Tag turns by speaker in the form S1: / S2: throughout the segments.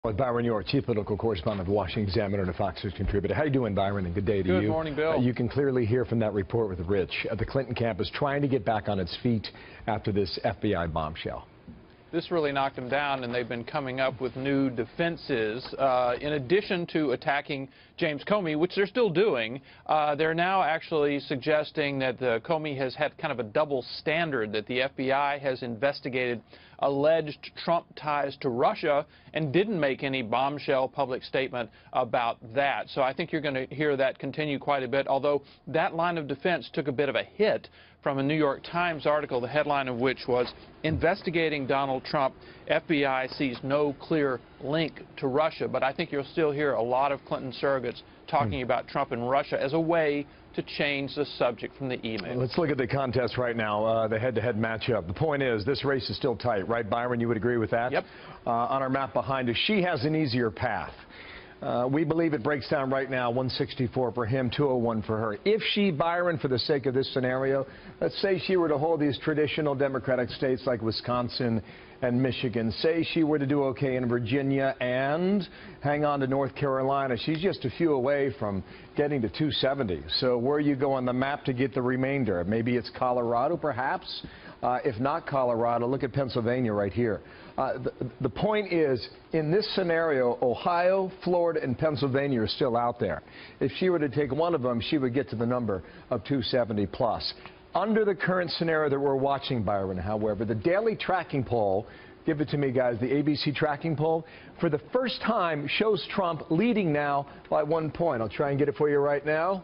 S1: With Byron York, chief political correspondent of the Washington Examiner and a Fox News contributor. How you doing, Byron? And good day to you.
S2: Good morning, Bill.
S1: You can clearly hear from that report with Rich. The Clinton camp is trying to get back on its feet after this FBI bombshell.
S2: This really knocked them down, and they've been coming up with new defenses. In addition to attacking James Comey, which they're still doing, they're now actually suggesting that Comey has had kind of a double standard, that the FBI has investigated alleged Trump ties to Russia and didn't make any bombshell public statement about that. So I think you're going to hear that continue quite a bit, although that line of defense took a bit of a hit from a New York Times article, the headline of which was, "Investigating Donald Trump, FBI sees no clear link to Russia." But I think you'll still hear a lot of Clinton surrogates talking about Trump and Russia as a way to change the subject from the email.
S1: Let's look at the contest right now, the head-to-head matchup. The point is, this race is still tight, right, Byron? You would agree with that?
S2: Yep.
S1: On our map behind us, she has an easier path. We believe it breaks down right now, 164 for him, 201 for her. If she, Byron, for the sake of this scenario, let's say she were to hold these traditional Democratic states like Wisconsin and Michigan, say she were to do okay in Virginia and hang on to North Carolina, she's just a few away from getting to 270. So where you go on the map to get the remainder? Maybe it's Colorado, perhaps? If not Colorado, look at Pennsylvania right here. The point is, in this scenario, Ohio, Florida, and Pennsylvania are still out there. If she were to take one of them, she would get to the number of 270 plus. Under the current scenario that we're watching, Byron, however, the daily tracking poll, give it to me, guys, the ABC tracking poll, for the first time shows Trump leading now by 1 point. I'll try and get it for you right now.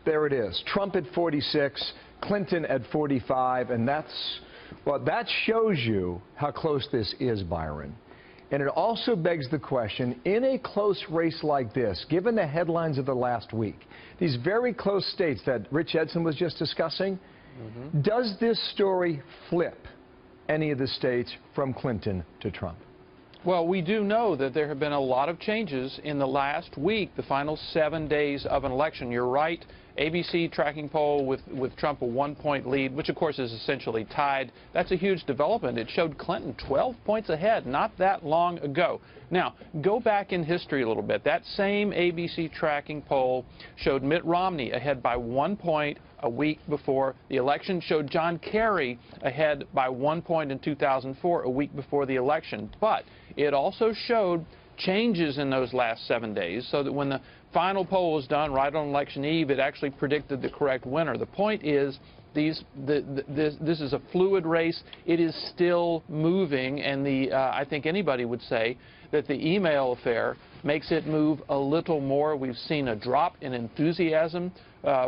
S1: There it is. Trump at 46, Clinton at 45, and that's, well, that shows you how close this is, Byron. And it also begs the question, in a close race like this, given the headlines of the last week, these very close states that Rich Edson was just discussing, does this story flip any of the states from Clinton to Trump?
S2: Well, we do know that there have been a lot of changes in the last week, the final 7 days of an election. You're right. ABC tracking poll with Trump a 1-point lead, which of course is essentially tied. That's a huge development. It showed Clinton 12 points ahead not that long ago. Now, go back in history a little bit. That same ABC tracking poll showed Mitt Romney ahead by 1 point a week before the election, showed John Kerry ahead by 1 point in 2004, a week before the election. But it also showed changes in those last 7 days, so that when the final poll was done right on election eve, it actually predicted the correct winner. The point is, this is a fluid race. It is still moving, and I think anybody would say that the email affair makes it move a little more. We've seen a drop in enthusiasm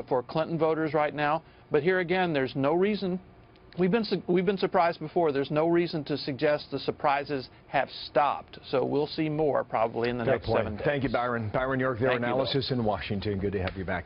S2: for Clinton voters right now, but here again, there's no reason. We've been surprised before. There's no reason to suggest the surprises have stopped. So we'll see more probably in the next 7 days.
S1: Thank you, Byron. Byron York, their analysis in Washington. Good to have you back.